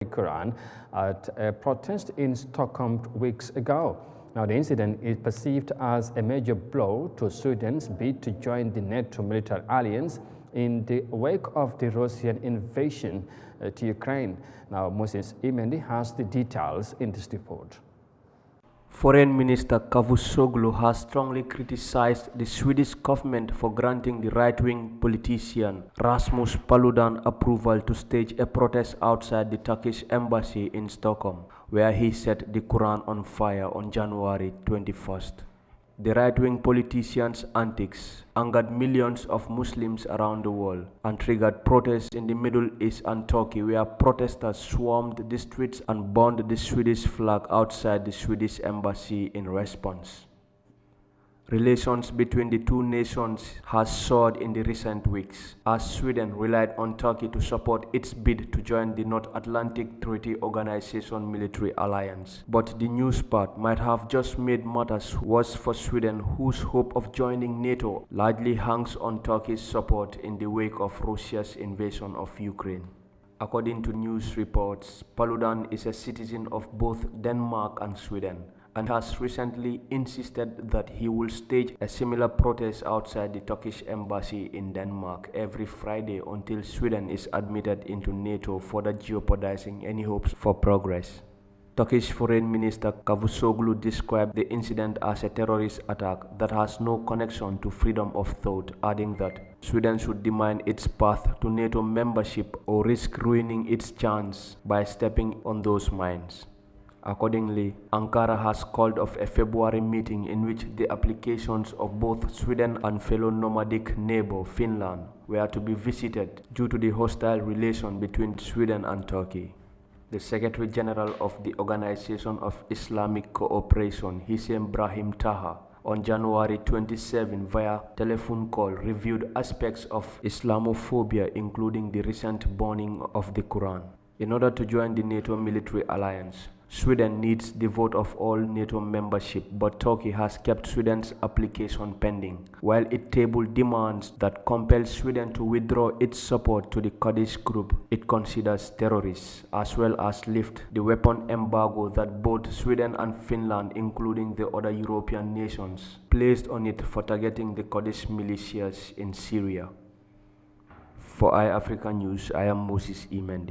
the Quran at a protest in Stockholm weeks ago. Now, the incident is perceived as a major blow to Sweden's bid to join the NATO military alliance in the wake of the Russian invasion to Ukraine. Now, Moses Imendi has the details in this report. Foreign Minister Cavusoglu has strongly criticized the Swedish government for granting the right-wing politician Rasmus Paludan approval to stage a protest outside the Turkish embassy in Stockholm, where he set the Quran on fire on January 21st. The right-wing politician's antics angered millions of Muslims around the world and triggered protests in the Middle East and Turkey, where protesters swarmed the streets and burned the Swedish flag outside the Swedish embassy in response. Relations between the two nations has soared in the recent weeks, as Sweden relied on Turkey to support its bid to join the North Atlantic Treaty Organization military alliance. But the news part might have just made matters worse for Sweden, whose hope of joining NATO largely hangs on Turkey's support in the wake of Russia's invasion of Ukraine. According to news reports, Paludan is a citizen of both Denmark and Sweden, and has recently insisted that he will stage a similar protest outside the Turkish embassy in Denmark every Friday until Sweden is admitted into NATO, further jeopardizing any hopes for progress. Turkish Foreign Minister Cavusoglu described the incident as a terrorist attack that has no connection to freedom of thought, adding that Sweden should demand its path to NATO membership or risk ruining its chance by stepping on those mines. Accordingly, Ankara has called off a February meeting in which the applications of both Sweden and fellow nomadic neighbor Finland were to be visited due to the hostile relation between Sweden and Turkey. The Secretary General of the Organization of Islamic Cooperation, Hissem Brahim Taha, on January 27 via telephone call reviewed aspects of Islamophobia, including the recent burning of the Quran. In order to join the NATO military alliance, Sweden needs the vote of all NATO membership, but Turkey has kept Sweden's application pending, while it tabled demands that compel Sweden to withdraw its support to the Kurdish group it considers terrorists, as well as lift the weapon embargo that both Sweden and Finland, including the other European nations, placed on it for targeting the Kurdish militias in Syria. For Eyeafrica News, I am Moses Imendi.